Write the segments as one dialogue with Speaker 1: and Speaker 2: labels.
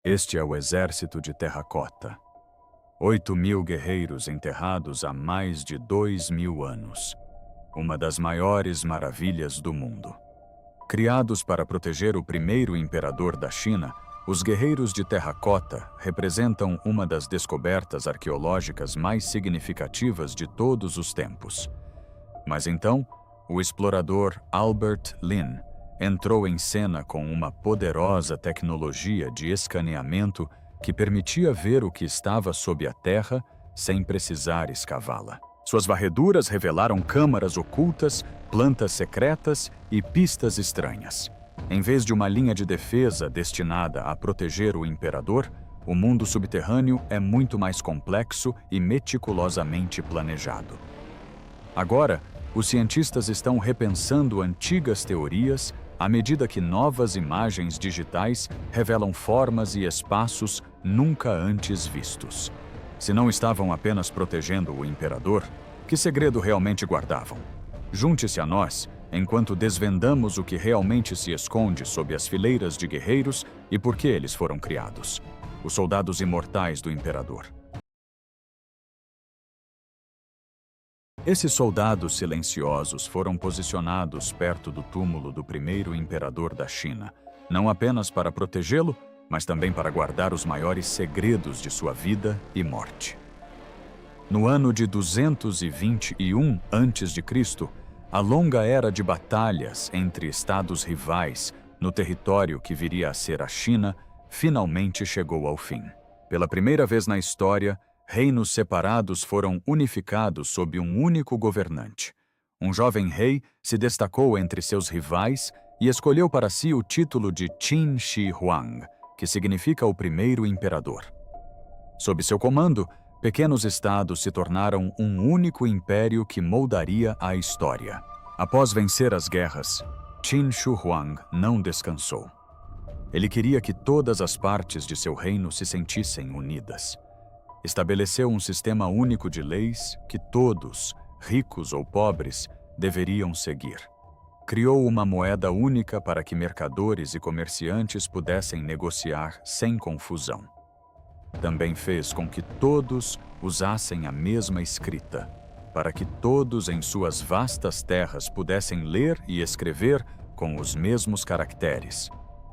Speaker 1: Este é o exército de terracota. 8.000 guerreiros enterrados há mais de 2.000 anos. Uma das maiores maravilhas do mundo. Criados para proteger o primeiro imperador da China, os guerreiros de terracota representam uma das descobertas arqueológicas mais significativas de todos os tempos. Mas então, o explorador Albert Lin entrou em cena com uma poderosa tecnologia de escaneamento que permitia ver o que estava sob a terra sem precisar escavá-la. Suas varreduras revelaram câmaras ocultas, plantas secretas e pistas estranhas. Em vez de uma linha de defesa destinada a proteger o imperador, o mundo subterrâneo é muito mais complexo e meticulosamente planejado. Agora, os cientistas estão repensando antigas teorias à medida que novas imagens digitais revelam formas e espaços nunca antes vistos. Se não estavam apenas protegendo o imperador, que segredo realmente guardavam? Junte-se a nós enquanto desvendamos o que realmente se esconde sob as fileiras de guerreiros e por que eles foram criados. Os soldados imortais do imperador. Esses soldados silenciosos foram posicionados perto do túmulo do primeiro imperador da China, não apenas para protegê-lo, mas também para guardar os maiores segredos de sua vida e morte. No ano de 221 a.C., a longa era de batalhas entre estados rivais no território que viria a ser a China finalmente chegou ao fim. Pela primeira vez na história, reinos separados foram unificados sob um único governante. Um jovem rei se destacou entre seus rivais e escolheu para si o título de Qin Shi Huang, que significa o primeiro imperador. Sob seu comando, pequenos estados se tornaram um único império que moldaria a história. Após vencer as guerras, Qin Shi Huang não descansou. Ele queria que todas as partes de seu reino se sentissem unidas. Estabeleceu um sistema único de leis que todos, ricos ou pobres, deveriam seguir. Criou uma moeda única para que mercadores e comerciantes pudessem negociar sem confusão. Também fez com que todos usassem a mesma escrita, para que todos em suas vastas terras pudessem ler e escrever com os mesmos caracteres.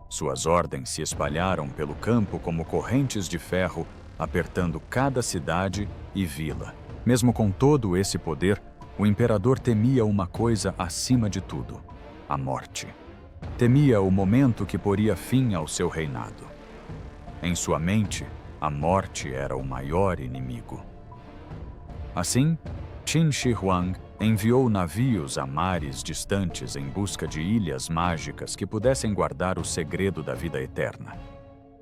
Speaker 1: Suas ordens se espalharam pelo campo como correntes de ferro, apertando cada cidade e vila. Mesmo com todo esse poder, o imperador temia uma coisa acima de tudo: a morte. Temia o momento que poria fim ao seu reinado. Em sua mente, a morte era o maior inimigo. Assim, Qin Shi Huang enviou navios a mares distantes em busca de ilhas mágicas que pudessem guardar o segredo da vida eterna.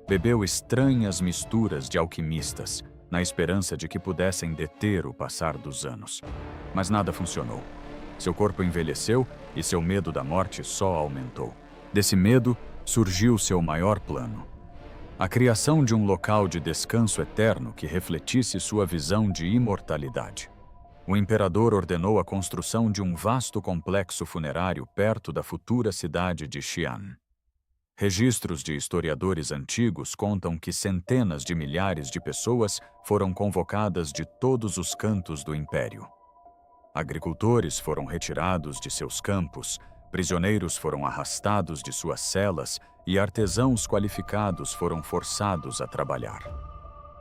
Speaker 1: Bebeu estranhas misturas de alquimistas, na esperança de que pudessem deter o passar dos anos. Mas nada funcionou. Seu corpo envelheceu e seu medo da morte só aumentou. Desse medo, surgiu seu maior plano: a criação de um local de descanso eterno que refletisse sua visão de imortalidade. O imperador ordenou a construção de um vasto complexo funerário perto da futura cidade de Xi'an. Registros de historiadores antigos contam que centenas de milhares de pessoas foram convocadas de todos os cantos do império. Agricultores foram retirados de seus campos, prisioneiros foram arrastados de suas celas e artesãos qualificados foram forçados a trabalhar.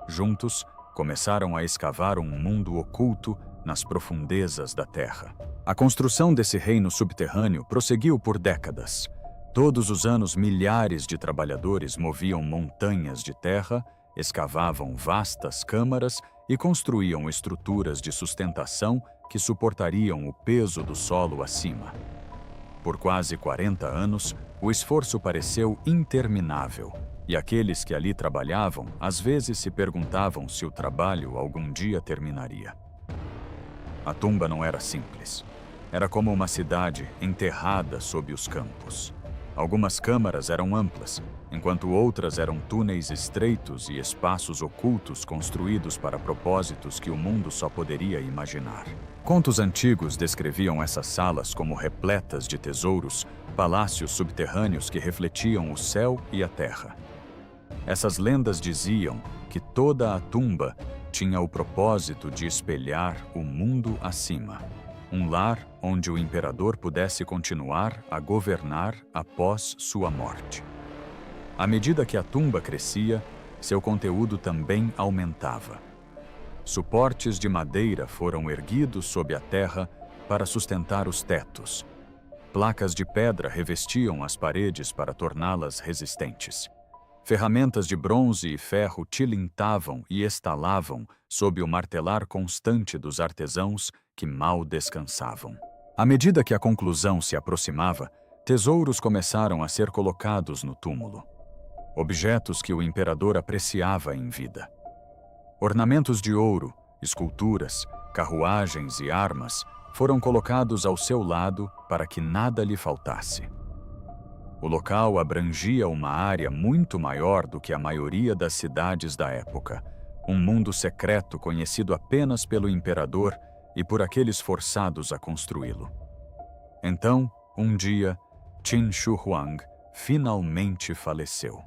Speaker 1: Juntos, começaram a escavar um mundo oculto nas profundezas da terra. A construção desse reino subterrâneo prosseguiu por décadas. Todos os anos, milhares de trabalhadores moviam montanhas de terra, escavavam vastas câmaras e construíam estruturas de sustentação que suportariam o peso do solo acima. Por quase 40 anos, o esforço pareceu interminável, e aqueles que ali trabalhavam às vezes se perguntavam se o trabalho algum dia terminaria. A tumba não era simples. Era como uma cidade enterrada sob os campos. Algumas câmaras eram amplas, enquanto outras eram túneis estreitos e espaços ocultos construídos para propósitos que o mundo só poderia imaginar. Contos antigos descreviam essas salas como repletas de tesouros, palácios subterrâneos que refletiam o céu e a terra. Essas lendas diziam que toda a tumba tinha o propósito de espelhar o mundo acima, um lar onde o imperador pudesse continuar a governar após sua morte. À medida que a tumba crescia, seu conteúdo também aumentava. Suportes de madeira foram erguidos sob a terra para sustentar os tetos. Placas de pedra revestiam as paredes para torná-las resistentes. Ferramentas de bronze e ferro tilintavam e estalavam sob o martelar constante dos artesãos que mal descansavam. À medida que a conclusão se aproximava, tesouros começaram a ser colocados no túmulo. Objetos que o imperador apreciava em vida. Ornamentos de ouro, esculturas, carruagens e armas foram colocados ao seu lado para que nada lhe faltasse. O local abrangia uma área muito maior do que a maioria das cidades da época, um mundo secreto conhecido apenas pelo imperador e por aqueles forçados a construí-lo. Então, um dia, Qin Shi Huang finalmente faleceu.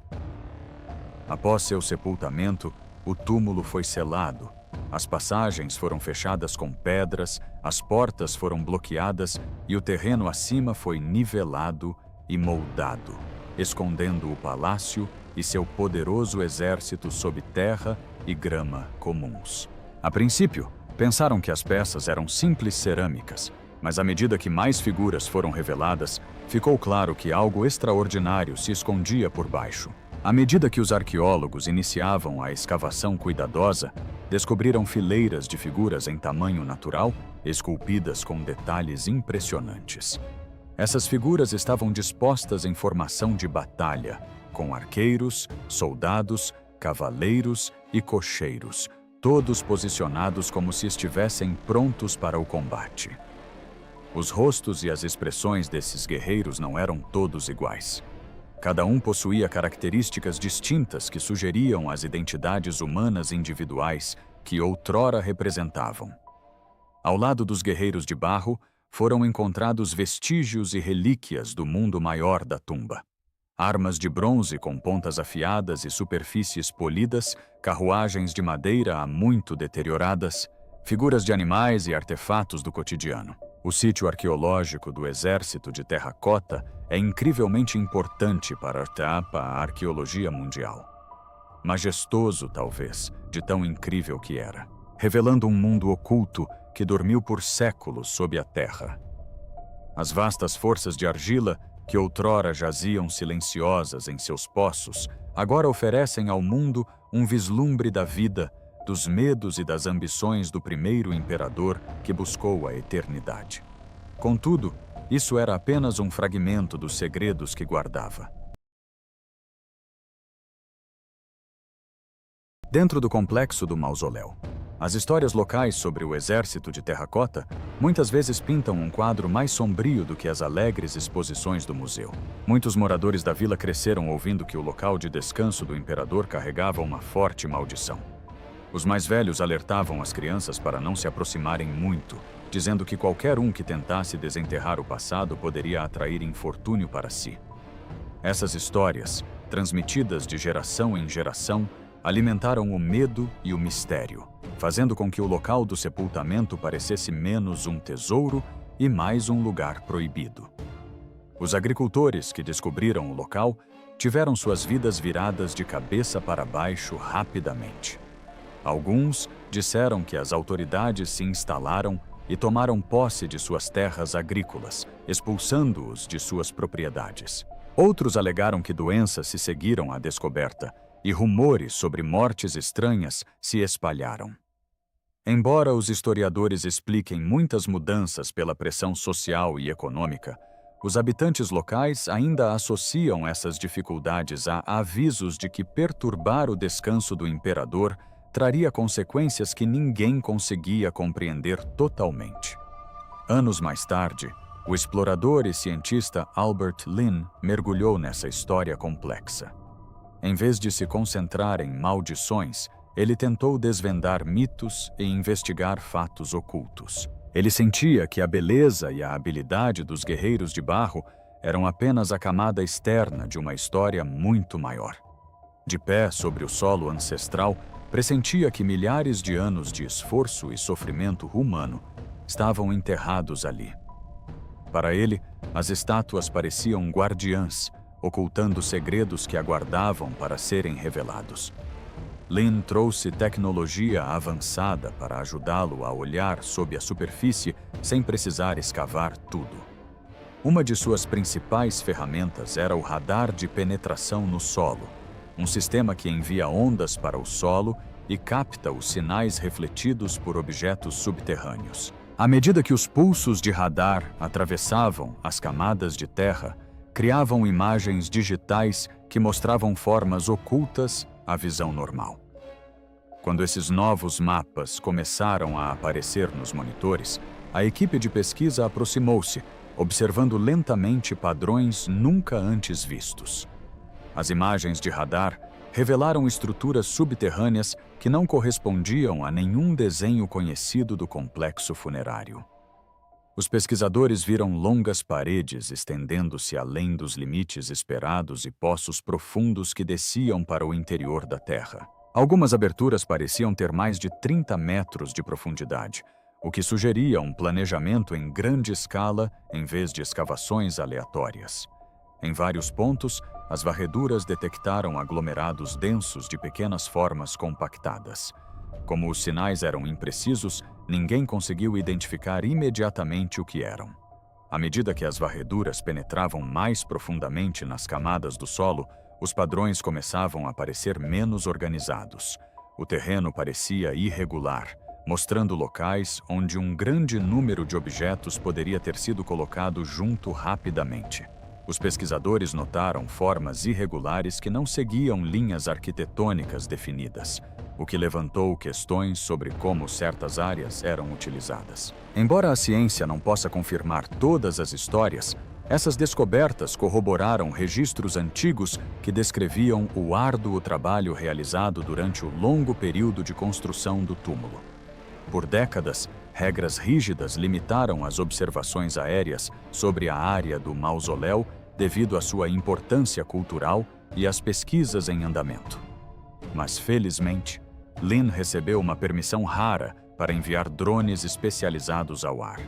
Speaker 1: Após seu sepultamento, o túmulo foi selado, as passagens foram fechadas com pedras, as portas foram bloqueadas e o terreno acima foi nivelado e moldado, escondendo o palácio e seu poderoso exército sob terra e grama comuns. A princípio, pensaram que as peças eram simples cerâmicas, mas à medida que mais figuras foram reveladas, ficou claro que algo extraordinário se escondia por baixo. À medida que os arqueólogos iniciavam a escavação cuidadosa, descobriram fileiras de figuras em tamanho natural, esculpidas com detalhes impressionantes. Essas figuras estavam dispostas em formação de batalha, com arqueiros, soldados, cavaleiros e cocheiros, todos posicionados como se estivessem prontos para o combate. Os rostos e as expressões desses guerreiros não eram todos iguais. Cada um possuía características distintas que sugeriam as identidades humanas individuais que outrora representavam. Ao lado dos guerreiros de barro, foram encontrados vestígios e relíquias do mundo maior da tumba. Armas de bronze com pontas afiadas e superfícies polidas, carruagens de madeira há muito deterioradas, figuras de animais e artefatos do cotidiano. O sítio arqueológico do Exército de Terracota é incrivelmente importante para a arqueologia mundial. Majestoso, talvez, de tão incrível que era, revelando um mundo oculto que dormiu por séculos sob a terra. As vastas forças de argila, que outrora jaziam silenciosas em seus poços, agora oferecem ao mundo um vislumbre da vida, dos medos e das ambições do primeiro imperador que buscou a eternidade. Contudo, isso era apenas um fragmento dos segredos que guardava. Dentro do complexo do mausoléu, as histórias locais sobre o exército de Terracota muitas vezes pintam um quadro mais sombrio do que as alegres exposições do museu. Muitos moradores da vila cresceram ouvindo que o local de descanso do imperador carregava uma forte maldição. Os mais velhos alertavam as crianças para não se aproximarem muito, dizendo que qualquer um que tentasse desenterrar o passado poderia atrair infortúnio para si. Essas histórias, transmitidas de geração em geração, alimentaram o medo e o mistério, fazendo com que o local do sepultamento parecesse menos um tesouro e mais um lugar proibido. Os agricultores que descobriram o local tiveram suas vidas viradas de cabeça para baixo rapidamente. Alguns disseram que as autoridades se instalaram e tomaram posse de suas terras agrícolas, expulsando-os de suas propriedades. Outros alegaram que doenças se seguiram à descoberta e rumores sobre mortes estranhas se espalharam. Embora os historiadores expliquem muitas mudanças pela pressão social e econômica, os habitantes locais ainda associam essas dificuldades a avisos de que perturbar o descanso do imperador traria consequências que ninguém conseguia compreender totalmente. Anos mais tarde, o explorador e cientista Albert Lin mergulhou nessa história complexa. Em vez de se concentrar em maldições, ele tentou desvendar mitos e investigar fatos ocultos. Ele sentia que a beleza e a habilidade dos guerreiros de barro eram apenas a camada externa de uma história muito maior. De pé sobre o solo ancestral, pressentia que milhares de anos de esforço e sofrimento humano estavam enterrados ali. Para ele, as estátuas pareciam guardiãs, ocultando segredos que aguardavam para serem revelados. Lin trouxe tecnologia avançada para ajudá-lo a olhar sob a superfície sem precisar escavar tudo. Uma de suas principais ferramentas era o radar de penetração no solo, um sistema que envia ondas para o solo e capta os sinais refletidos por objetos subterrâneos. À medida que os pulsos de radar atravessavam as camadas de terra, criavam imagens digitais que mostravam formas ocultas à visão normal. Quando esses novos mapas começaram a aparecer nos monitores, a equipe de pesquisa aproximou-se, observando lentamente padrões nunca antes vistos. As imagens de radar revelaram estruturas subterrâneas que não correspondiam a nenhum desenho conhecido do complexo funerário. Os pesquisadores viram longas paredes estendendo-se além dos limites esperados e poços profundos que desciam para o interior da Terra. Algumas aberturas pareciam ter mais de 30 metros de profundidade, o que sugeria um planejamento em grande escala em vez de escavações aleatórias. Em vários pontos, as varreduras detectaram aglomerados densos de pequenas formas compactadas. Como os sinais eram imprecisos, ninguém conseguiu identificar imediatamente o que eram. À medida que as varreduras penetravam mais profundamente nas camadas do solo, os padrões começavam a parecer menos organizados. O terreno parecia irregular, mostrando locais onde um grande número de objetos poderia ter sido colocado junto rapidamente. Os pesquisadores notaram formas irregulares que não seguiam linhas arquitetônicas definidas, o que levantou questões sobre como certas áreas eram utilizadas. Embora a ciência não possa confirmar todas as histórias, essas descobertas corroboraram registros antigos que descreviam o árduo trabalho realizado durante o longo período de construção do túmulo. Por décadas, regras rígidas limitaram as observações aéreas sobre a área do mausoléu devido à sua importância cultural e às pesquisas em andamento. Mas, felizmente, Lin recebeu uma permissão rara para enviar drones especializados ao ar.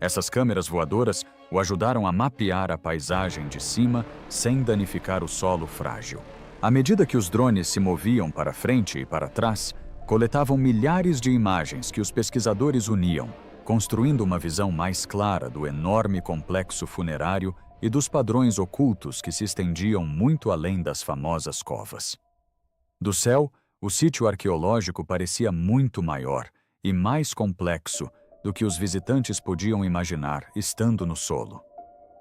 Speaker 1: Essas câmeras voadoras o ajudaram a mapear a paisagem de cima sem danificar o solo frágil. À medida que os drones se moviam para frente e para trás, coletavam milhares de imagens que os pesquisadores uniam, construindo uma visão mais clara do enorme complexo funerário e dos padrões ocultos que se estendiam muito além das famosas covas. Do céu, o sítio arqueológico parecia muito maior e mais complexo do que os visitantes podiam imaginar estando no solo.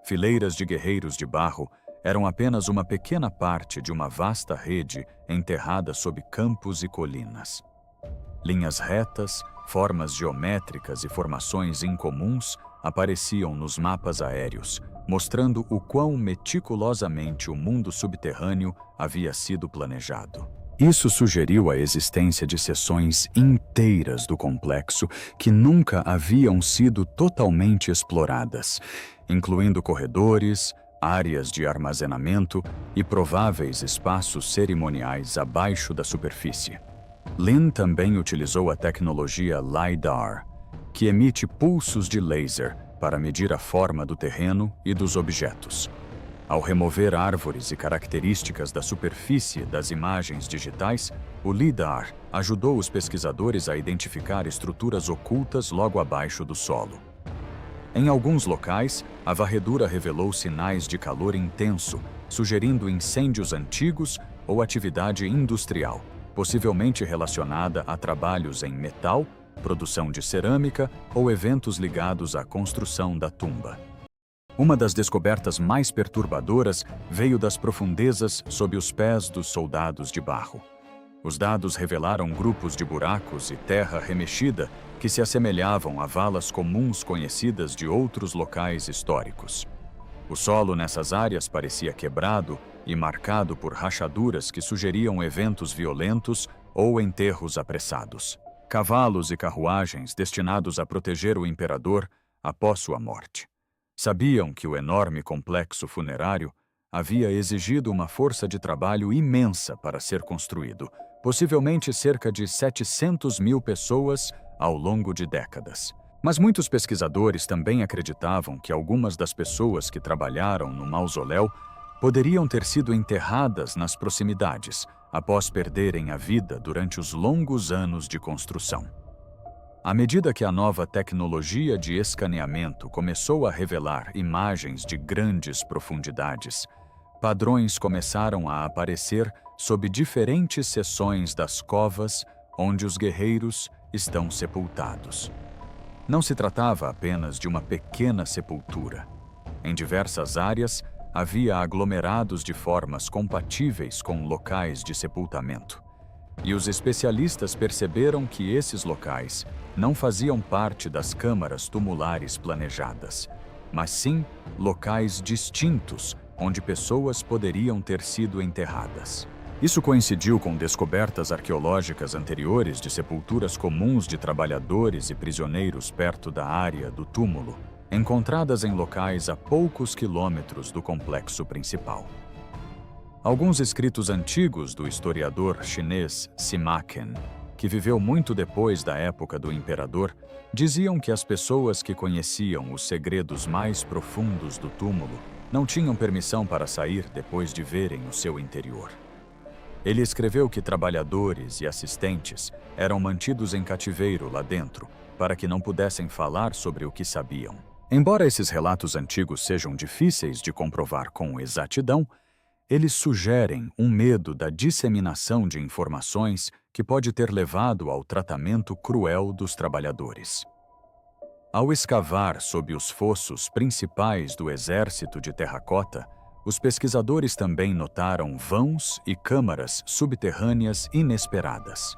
Speaker 1: Fileiras de guerreiros de barro eram apenas uma pequena parte de uma vasta rede enterrada sob campos e colinas. Linhas retas, formas geométricas e formações incomuns apareciam nos mapas aéreos, mostrando o quão meticulosamente o mundo subterrâneo havia sido planejado. Isso sugeriu a existência de seções inteiras do complexo que nunca haviam sido totalmente exploradas, incluindo corredores, áreas de armazenamento e prováveis espaços cerimoniais abaixo da superfície. Lin também utilizou a tecnologia LiDAR, que emite pulsos de laser para medir a forma do terreno e dos objetos. Ao remover árvores e características da superfície das imagens digitais, o LiDAR ajudou os pesquisadores a identificar estruturas ocultas logo abaixo do solo. Em alguns locais, a varredura revelou sinais de calor intenso, sugerindo incêndios antigos ou atividade industrial, possivelmente relacionada a trabalhos em metal, produção de cerâmica ou eventos ligados à construção da tumba. Uma das descobertas mais perturbadoras veio das profundezas sob os pés dos soldados de barro. Os dados revelaram grupos de buracos e terra remexida que se assemelhavam a valas comuns conhecidas de outros locais históricos. O solo nessas áreas parecia quebrado e marcado por rachaduras que sugeriam eventos violentos ou enterros apressados. Cavalos e carruagens destinados a proteger o imperador após sua morte. Sabiam que o enorme complexo funerário havia exigido uma força de trabalho imensa para ser construído, possivelmente cerca de 700 mil pessoas ao longo de décadas. Mas muitos pesquisadores também acreditavam que algumas das pessoas que trabalharam no mausoléu poderiam ter sido enterradas nas proximidades, após perderem a vida durante os longos anos de construção. À medida que a nova tecnologia de escaneamento começou a revelar imagens de grandes profundidades, padrões começaram a aparecer sob diferentes seções das covas onde os guerreiros estão sepultados. Não se tratava apenas de uma pequena sepultura. Em diversas áreas, havia aglomerados de formas compatíveis com locais de sepultamento. E os especialistas perceberam que esses locais não faziam parte das câmaras tumulares planejadas, mas sim locais distintos onde pessoas poderiam ter sido enterradas. Isso coincidiu com descobertas arqueológicas anteriores de sepulturas comuns de trabalhadores e prisioneiros perto da área do túmulo, encontradas em locais a poucos quilômetros do complexo principal. Alguns escritos antigos do historiador chinês Sima Qian, que viveu muito depois da época do imperador, diziam que as pessoas que conheciam os segredos mais profundos do túmulo não tinham permissão para sair depois de verem o seu interior. Ele escreveu que trabalhadores e assistentes eram mantidos em cativeiro lá dentro, para que não pudessem falar sobre o que sabiam. Embora esses relatos antigos sejam difíceis de comprovar com exatidão, eles sugerem um medo da disseminação de informações que pode ter levado ao tratamento cruel dos trabalhadores. Ao escavar sob os fossos principais do exército de terracota, os pesquisadores também notaram vãos e câmaras subterrâneas inesperadas.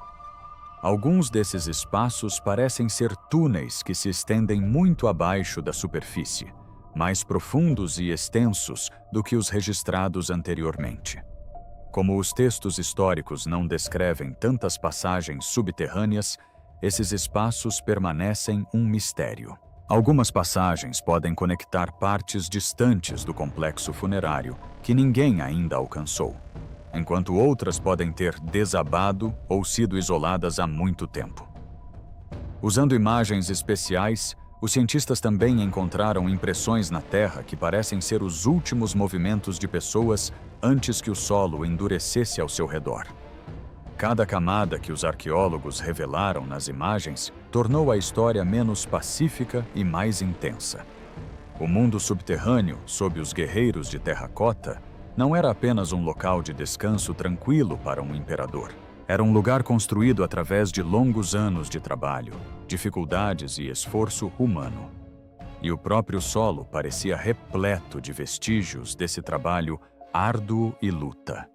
Speaker 1: Alguns desses espaços parecem ser túneis que se estendem muito abaixo da superfície, mais profundos e extensos do que os registrados anteriormente. Como os textos históricos não descrevem tantas passagens subterrâneas, esses espaços permanecem um mistério. Algumas passagens podem conectar partes distantes do complexo funerário que ninguém ainda alcançou, enquanto outras podem ter desabado ou sido isoladas há muito tempo. Usando imagens especiais, os cientistas também encontraram impressões na Terra que parecem ser os últimos movimentos de pessoas antes que o solo endurecesse ao seu redor. Cada camada que os arqueólogos revelaram nas imagens tornou a história menos pacífica e mais intensa. O mundo subterrâneo, sob os guerreiros de terracota, não era apenas um local de descanso tranquilo para um imperador. Era um lugar construído através de longos anos de trabalho, dificuldades e esforço humano. E o próprio solo parecia repleto de vestígios desse trabalho árduo e luta.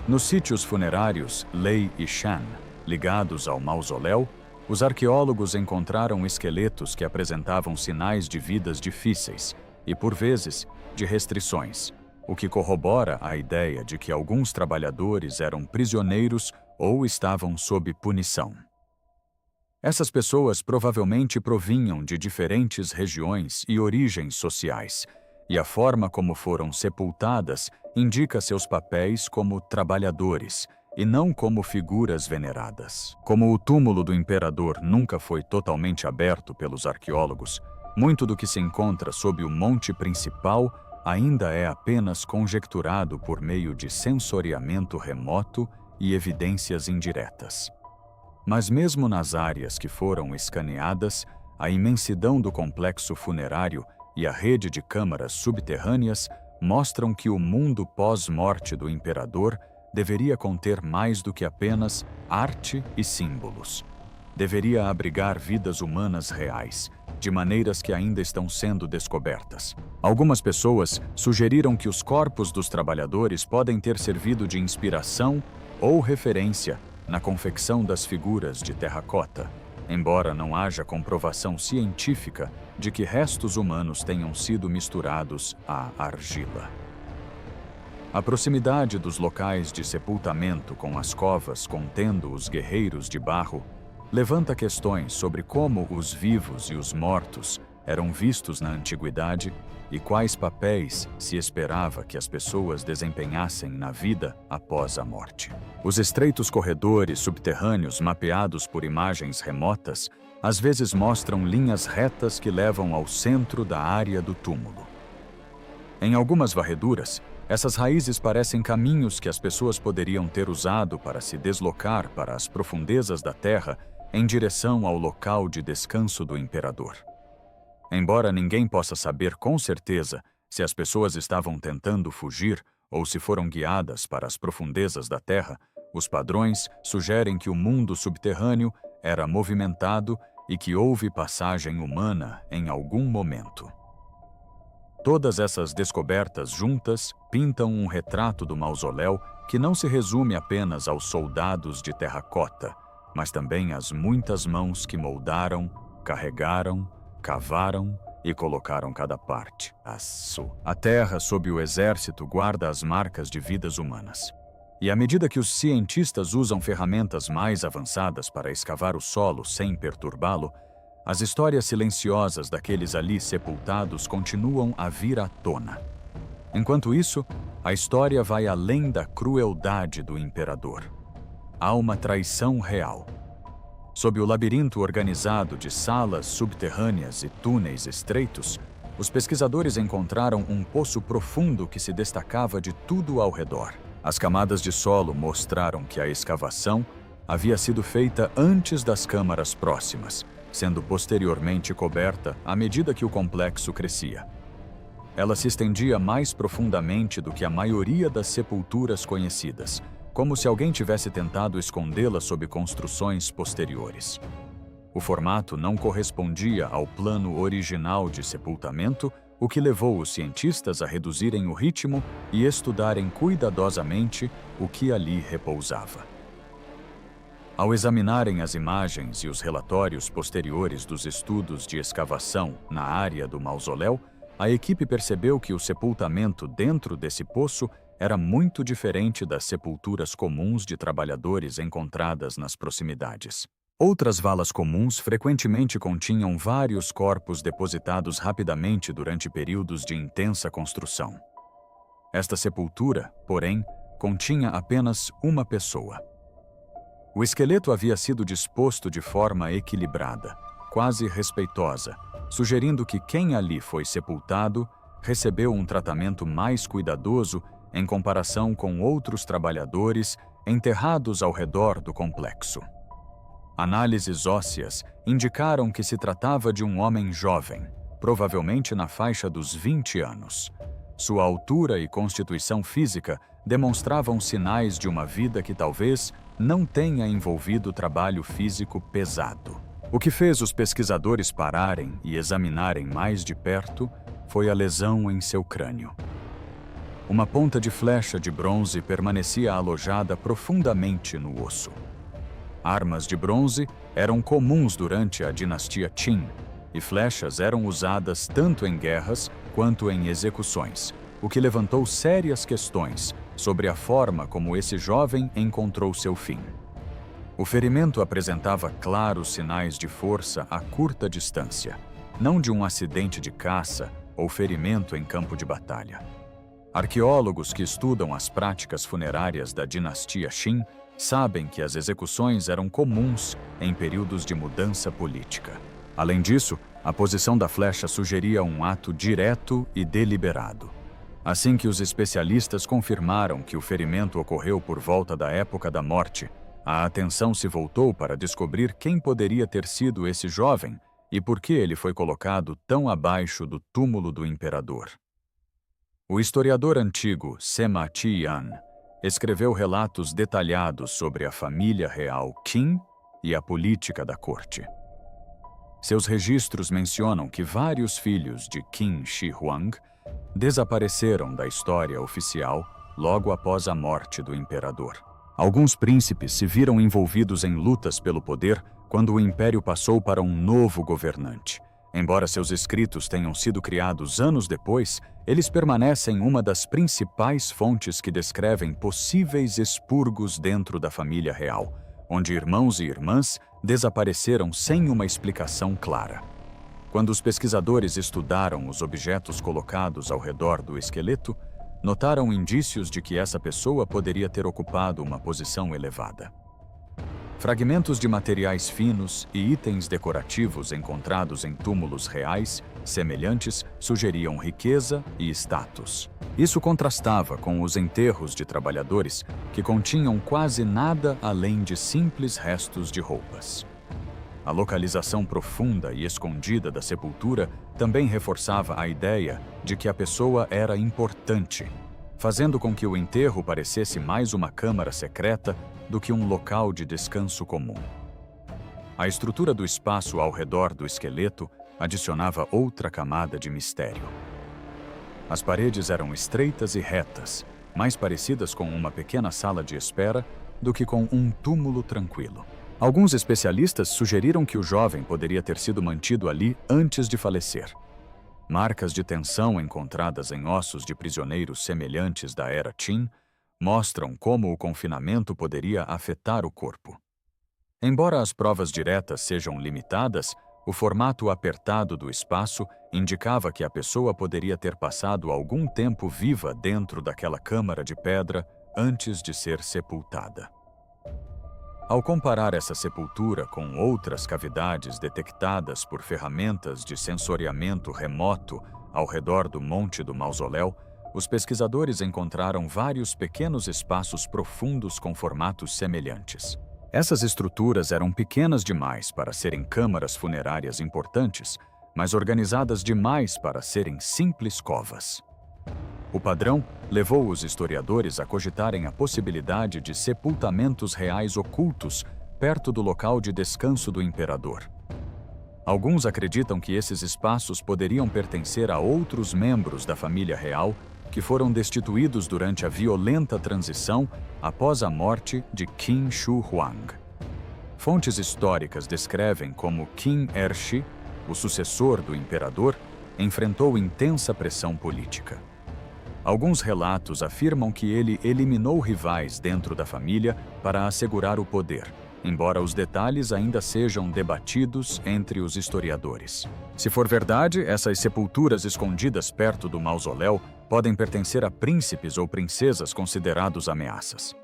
Speaker 1: Nos sítios funerários Lei e Shan, ligados ao mausoléu, os arqueólogos encontraram esqueletos que apresentavam sinais de vidas difíceis e, por vezes, de restrições, o que corrobora a ideia de que alguns trabalhadores eram prisioneiros ou estavam sob punição. Essas pessoas provavelmente provinham de diferentes regiões e origens sociais, e a forma como foram sepultadas indica seus papéis como trabalhadores e não como figuras veneradas. Como o túmulo do imperador nunca foi totalmente aberto pelos arqueólogos, muito do que se encontra sob o monte principal ainda é apenas conjecturado por meio de sensoriamento remoto e evidências indiretas. Mas mesmo nas áreas que foram escaneadas, a imensidão do complexo funerário e a rede de câmaras subterrâneas mostram que o mundo pós-morte do imperador deveria conter mais do que apenas arte e símbolos. Deveria abrigar vidas humanas reais, de maneiras que ainda estão sendo descobertas. Algumas pessoas sugeriram que os corpos dos trabalhadores podem ter servido de inspiração ou referência na confecção das figuras de terracota, embora não haja comprovação científica de que restos humanos tenham sido misturados à argila. A proximidade dos locais de sepultamento com as covas contendo os guerreiros de barro levanta questões sobre como os vivos e os mortos eram vistos na antiguidade e quais papéis se esperava que as pessoas desempenhassem na vida após a morte. Os estreitos corredores subterrâneos mapeados por imagens remotas às vezes mostram linhas retas que levam ao centro da área do túmulo. Em algumas varreduras, essas raízes parecem caminhos que as pessoas poderiam ter usado para se deslocar para as profundezas da terra em direção ao local de descanso do imperador. Embora ninguém possa saber com certeza se as pessoas estavam tentando fugir ou se foram guiadas para as profundezas da terra, os padrões sugerem que o mundo subterrâneo era movimentado e que houve passagem humana em algum momento. Todas essas descobertas juntas pintam um retrato do mausoléu que não se resume apenas aos soldados de terracota, mas também às muitas mãos que moldaram, carregaram, cavaram e colocaram cada parte. A terra sob o exército guarda as marcas de vidas humanas. E à medida que os cientistas usam ferramentas mais avançadas para escavar o solo sem perturbá-lo, as histórias silenciosas daqueles ali sepultados continuam a vir à tona. Enquanto isso, a história vai além da crueldade do imperador. Há uma traição real. Sob o labirinto organizado de salas subterrâneas e túneis estreitos, os pesquisadores encontraram um poço profundo que se destacava de tudo ao redor. As camadas de solo mostraram que a escavação havia sido feita antes das câmaras próximas, sendo posteriormente coberta à medida que o complexo crescia. Ela se estendia mais profundamente do que a maioria das sepulturas conhecidas, como se alguém tivesse tentado escondê-la sob construções posteriores. O formato não correspondia ao plano original de sepultamento, o que levou os cientistas a reduzirem o ritmo e estudarem cuidadosamente o que ali repousava. Ao examinarem as imagens e os relatórios posteriores dos estudos de escavação na área do mausoléu, a equipe percebeu que o sepultamento dentro desse poço era muito diferente das sepulturas comuns de trabalhadores encontradas nas proximidades. Outras valas comuns frequentemente continham vários corpos depositados rapidamente durante períodos de intensa construção. Esta sepultura, porém, continha apenas uma pessoa. O esqueleto havia sido disposto de forma equilibrada, quase respeitosa, sugerindo que quem ali foi sepultado recebeu um tratamento mais cuidadoso em comparação com outros trabalhadores enterrados ao redor do complexo. Análises ósseas indicaram que se tratava de um homem jovem, provavelmente na faixa dos 20 anos. Sua altura e constituição física demonstravam sinais de uma vida que talvez não tenha envolvido trabalho físico pesado. O que fez os pesquisadores pararem e examinarem mais de perto foi a lesão em seu crânio. Uma ponta de flecha de bronze permanecia alojada profundamente no osso. Armas de bronze eram comuns durante a dinastia Qin, e flechas eram usadas tanto em guerras quanto em execuções, o que levantou sérias questões sobre a forma como esse jovem encontrou seu fim. O ferimento apresentava claros sinais de força a curta distância, não de um acidente de caça ou ferimento em campo de batalha. Arqueólogos que estudam as práticas funerárias da dinastia Qin sabem que as execuções eram comuns em períodos de mudança política. Além disso, a posição da flecha sugeria um ato direto e deliberado. Assim que os especialistas confirmaram que o ferimento ocorreu por volta da época da morte, a atenção se voltou para descobrir quem poderia ter sido esse jovem e por que ele foi colocado tão abaixo do túmulo do imperador. O historiador antigo Sema Qian escreveu relatos detalhados sobre a família real Qin e a política da corte. Seus registros mencionam que vários filhos de Qin Shi Huang desapareceram da história oficial logo após a morte do imperador. Alguns príncipes se viram envolvidos em lutas pelo poder quando o império passou para um novo governante. Embora seus escritos tenham sido criados anos depois, eles permanecem uma das principais fontes que descrevem possíveis expurgos dentro da família real, onde irmãos e irmãs desapareceram sem uma explicação clara. Quando os pesquisadores estudaram os objetos colocados ao redor do esqueleto, notaram indícios de que essa pessoa poderia ter ocupado uma posição elevada. Fragmentos de materiais finos e itens decorativos encontrados em túmulos reais, semelhantes, sugeriam riqueza e status. Isso contrastava com os enterros de trabalhadores, que continham quase nada além de simples restos de roupas. A localização profunda e escondida da sepultura também reforçava a ideia de que a pessoa era importante, fazendo com que o enterro parecesse mais uma câmara secreta do que um local de descanso comum. A estrutura do espaço ao redor do esqueleto adicionava outra camada de mistério. As paredes eram estreitas e retas, mais parecidas com uma pequena sala de espera do que com um túmulo tranquilo. Alguns especialistas sugeriram que o jovem poderia ter sido mantido ali antes de falecer. Marcas de tensão encontradas em ossos de prisioneiros semelhantes da era Qin mostram como o confinamento poderia afetar o corpo. Embora as provas diretas sejam limitadas, o formato apertado do espaço indicava que a pessoa poderia ter passado algum tempo viva dentro daquela câmara de pedra antes de ser sepultada. Ao comparar essa sepultura com outras cavidades detectadas por ferramentas de sensoriamento remoto ao redor do Monte do Mausoléu, os pesquisadores encontraram vários pequenos espaços profundos com formatos semelhantes. Essas estruturas eram pequenas demais para serem câmaras funerárias importantes, mas organizadas demais para serem simples covas. O padrão levou os historiadores a cogitarem a possibilidade de sepultamentos reais ocultos perto do local de descanso do imperador. Alguns acreditam que esses espaços poderiam pertencer a outros membros da família real que foram destituídos durante a violenta transição após a morte de Qin Shi Huang. Fontes históricas descrevem como Qin Ershi, o sucessor do imperador, enfrentou intensa pressão política. Alguns relatos afirmam que ele eliminou rivais dentro da família para assegurar o poder, embora os detalhes ainda sejam debatidos entre os historiadores. Se for verdade, essas sepulturas escondidas perto do mausoléu podem pertencer a príncipes ou princesas considerados ameaças.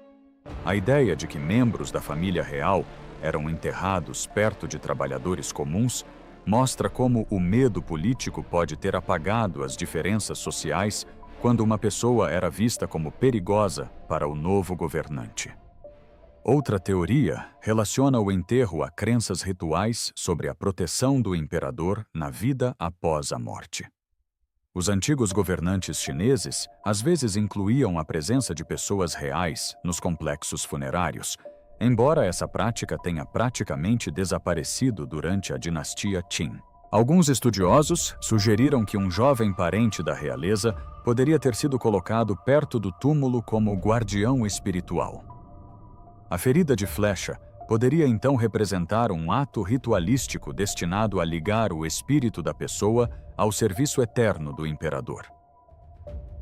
Speaker 1: A ideia de que membros da família real eram enterrados perto de trabalhadores comuns mostra como o medo político pode ter apagado as diferenças sociais quando uma pessoa era vista como perigosa para o novo governante. Outra teoria relaciona o enterro a crenças rituais sobre a proteção do imperador na vida após a morte. Os antigos governantes chineses às vezes incluíam a presença de pessoas reais nos complexos funerários, embora essa prática tenha praticamente desaparecido durante a dinastia Qin. Alguns estudiosos sugeriram que um jovem parente da realeza poderia ter sido colocado perto do túmulo como guardião espiritual. A ferida de flecha poderia então representar um ato ritualístico destinado a ligar o espírito da pessoa ao serviço eterno do imperador.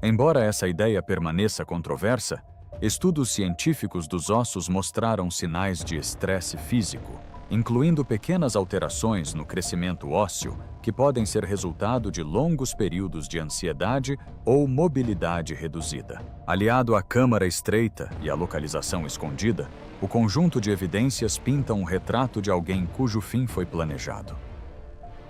Speaker 1: Embora essa ideia permaneça controversa, estudos científicos dos ossos mostraram sinais de estresse físico, incluindo pequenas alterações no crescimento ósseo que podem ser resultado de longos períodos de ansiedade ou mobilidade reduzida. Aliado à câmara estreita e à localização escondida, o conjunto de evidências pinta um retrato de alguém cujo fim foi planejado.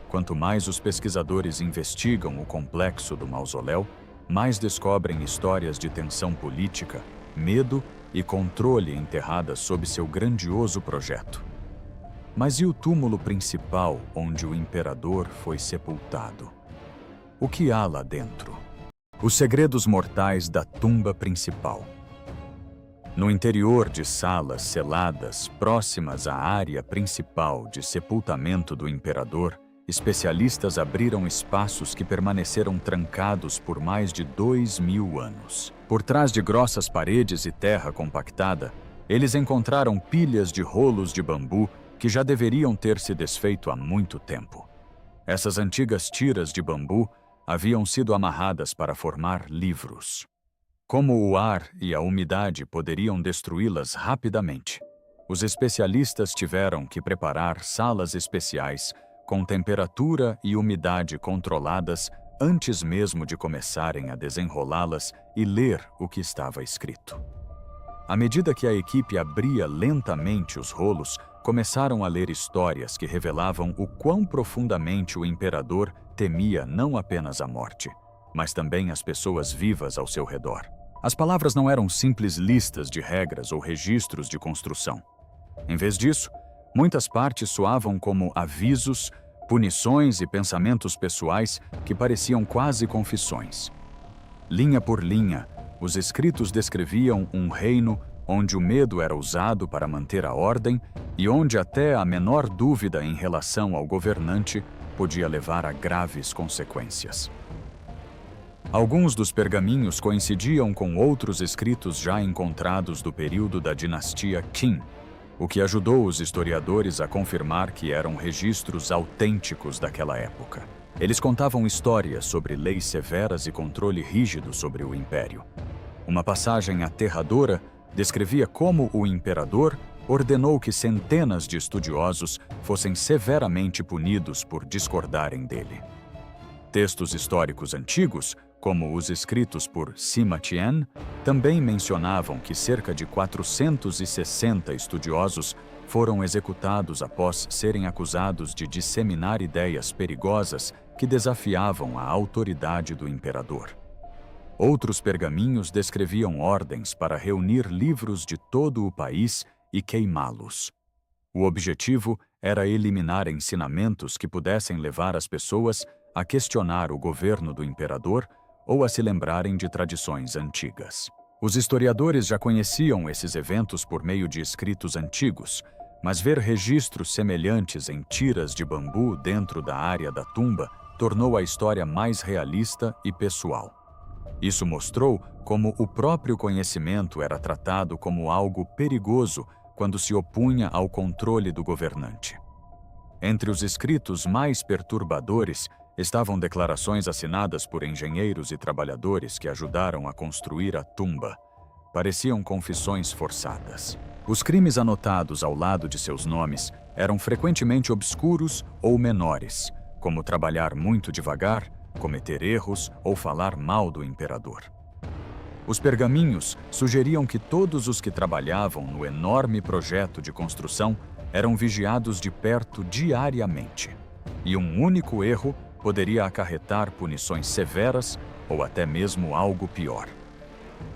Speaker 1: Quanto mais os pesquisadores investigam o complexo do mausoléu, mais descobrem histórias de tensão política, medo e controle enterradas sob seu grandioso projeto. Mas e o túmulo principal onde o imperador foi sepultado? O que há lá dentro? Os segredos mortais da tumba principal. No interior de salas seladas próximas à área principal de sepultamento do imperador, especialistas abriram espaços que permaneceram trancados por mais de 2000 anos. Por trás de grossas paredes e terra compactada, eles encontraram pilhas de rolos de bambu que já deveriam ter se desfeito há muito tempo. Essas antigas tiras de bambu haviam sido amarradas para formar livros. Como o ar e a umidade poderiam destruí-las rapidamente, os especialistas tiveram que preparar salas especiais com temperatura e umidade controladas antes mesmo de começarem a desenrolá-las e ler o que estava escrito. À medida que a equipe abria lentamente os rolos, começaram a ler histórias que revelavam o quão profundamente o imperador temia não apenas a morte, mas também as pessoas vivas ao seu redor. As palavras não eram simples listas de regras ou registros de construção. Em vez disso, muitas partes soavam como avisos, punições e pensamentos pessoais que pareciam quase confissões. Linha por linha, os escritos descreviam um reino onde o medo era usado para manter a ordem e onde até a menor dúvida em relação ao governante podia levar a graves consequências. Alguns dos pergaminhos coincidiam com outros escritos já encontrados do período da dinastia Qin, o que ajudou os historiadores a confirmar que eram registros autênticos daquela época. Eles contavam histórias sobre leis severas e controle rígido sobre o império. Uma passagem aterradora descrevia como o imperador ordenou que centenas de estudiosos fossem severamente punidos por discordarem dele. Textos históricos antigos, como os escritos por Sima Qian, também mencionavam que cerca de 460 estudiosos foram executados após serem acusados de disseminar ideias perigosas que desafiavam a autoridade do imperador. Outros pergaminhos descreviam ordens para reunir livros de todo o país e queimá-los. O objetivo era eliminar ensinamentos que pudessem levar as pessoas a questionar o governo do imperador ou a se lembrarem de tradições antigas. Os historiadores já conheciam esses eventos por meio de escritos antigos, mas ver registros semelhantes em tiras de bambu dentro da área da tumba tornou a história mais realista e pessoal. Isso mostrou como o próprio conhecimento era tratado como algo perigoso quando se opunha ao controle do governante. Entre os escritos mais perturbadores estavam declarações assinadas por engenheiros e trabalhadores que ajudaram a construir a tumba. Pareciam confissões forçadas. Os crimes anotados ao lado de seus nomes eram frequentemente obscuros ou menores, como trabalhar muito devagar, cometer erros ou falar mal do imperador. Os pergaminhos sugeriam que todos os que trabalhavam no enorme projeto de construção eram vigiados de perto diariamente, e um único erro poderia acarretar punições severas ou até mesmo algo pior.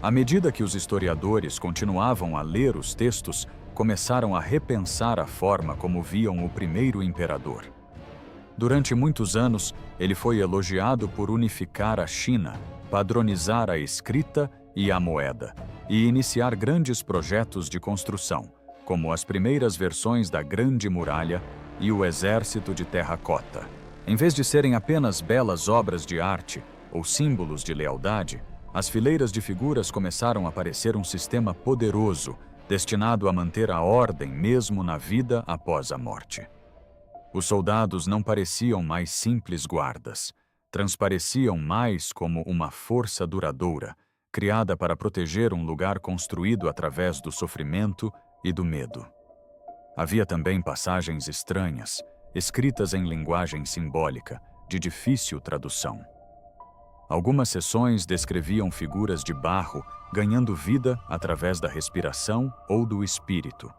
Speaker 1: À medida que os historiadores continuavam a ler os textos, começaram a repensar a forma como viam o primeiro imperador. Durante muitos anos, ele foi elogiado por unificar a China, padronizar a escrita e a moeda, e iniciar grandes projetos de construção, como as primeiras versões da Grande Muralha e o Exército de Terracota. Em vez de serem apenas belas obras de arte ou símbolos de lealdade, as fileiras de figuras começaram a parecer um sistema poderoso, destinado a manter a ordem mesmo na vida após a morte. Os soldados não pareciam mais simples guardas, transpareciam mais como uma força duradoura, criada para proteger um lugar construído através do sofrimento e do medo. Havia também passagens estranhas, escritas em linguagem simbólica, de difícil tradução. Algumas seções descreviam figuras de barro ganhando vida através da respiração ou do espírito,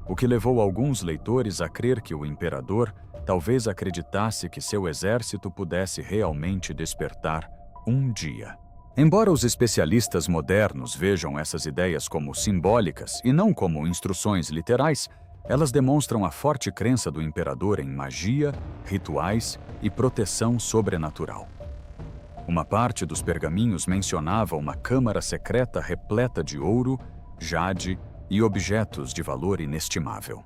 Speaker 1: o que levou alguns leitores a crer que o imperador talvez acreditasse que seu exército pudesse realmente despertar um dia. Embora os especialistas modernos vejam essas ideias como simbólicas e não como instruções literais, elas demonstram a forte crença do imperador em magia, rituais e proteção sobrenatural. Uma parte dos pergaminhos mencionava uma câmara secreta repleta de ouro, jade e objetos de valor inestimável.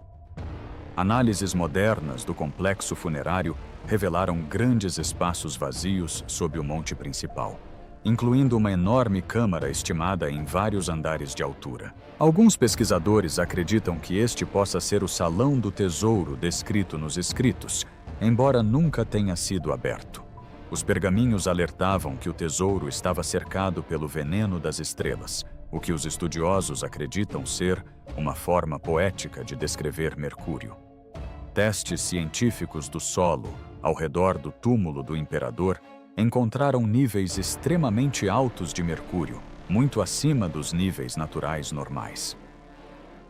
Speaker 1: Análises modernas do complexo funerário revelaram grandes espaços vazios sob o monte principal, incluindo uma enorme câmara estimada em vários andares de altura. Alguns pesquisadores acreditam que este possa ser o Salão do Tesouro descrito nos escritos, embora nunca tenha sido aberto. Os pergaminhos alertavam que o tesouro estava cercado pelo veneno das estrelas, o que os estudiosos acreditam ser uma forma poética de descrever Mercúrio. Testes científicos do solo, ao redor do túmulo do imperador, encontraram níveis extremamente altos de mercúrio, muito acima dos níveis naturais normais.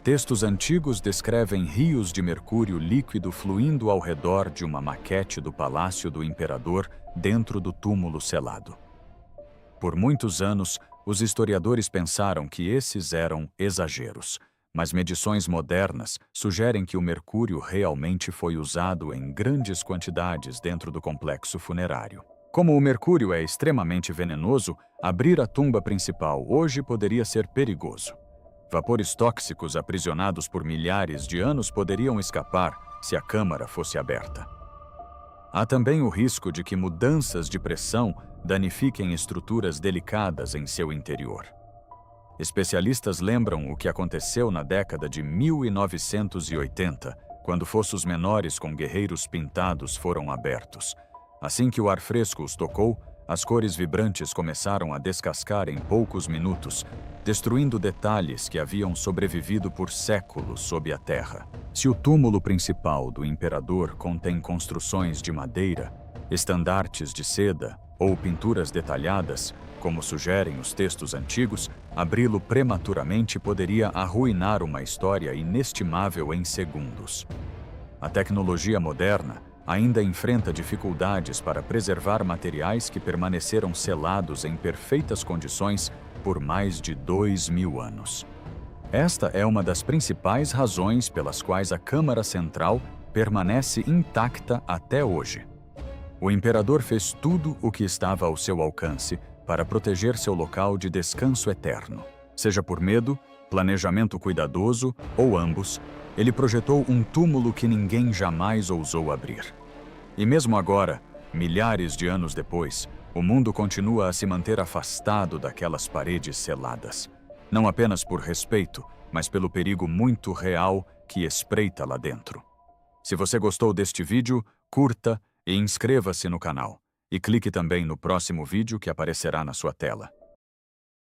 Speaker 1: Textos antigos descrevem rios de mercúrio líquido fluindo ao redor de uma maquete do palácio do imperador dentro do túmulo selado. Por muitos anos, os historiadores pensaram que esses eram exageros, mas medições modernas sugerem que o mercúrio realmente foi usado em grandes quantidades dentro do complexo funerário. Como o mercúrio é extremamente venenoso, abrir a tumba principal hoje poderia ser perigoso. Vapores tóxicos aprisionados por milhares de anos poderiam escapar se a câmara fosse aberta. Há também o risco de que mudanças de pressão danifiquem estruturas delicadas em seu interior. Especialistas lembram o que aconteceu na década de 1980, quando fossos menores com guerreiros pintados foram abertos. Assim que o ar fresco os tocou, as cores vibrantes começaram a descascar em poucos minutos, destruindo detalhes que haviam sobrevivido por séculos sob a terra. Se o túmulo principal do imperador contém construções de madeira, estandartes de seda ou pinturas detalhadas, como sugerem os textos antigos, abri-lo prematuramente poderia arruinar uma história inestimável em segundos. A tecnologia moderna ainda enfrenta dificuldades para preservar materiais que permaneceram selados em perfeitas condições por mais de 2000 anos. Esta é uma das principais razões pelas quais a Câmara Central permanece intacta até hoje. O imperador fez tudo o que estava ao seu alcance para proteger seu local de descanso eterno. Seja por medo, planejamento cuidadoso ou ambos, ele projetou um túmulo que ninguém jamais ousou abrir. E mesmo agora, milhares de anos depois, o mundo continua a se manter afastado daquelas paredes seladas. Não apenas por respeito, mas pelo perigo muito real que espreita lá dentro. Se você gostou deste vídeo, curta e inscreva-se no canal. E clique também no próximo vídeo que aparecerá na sua tela.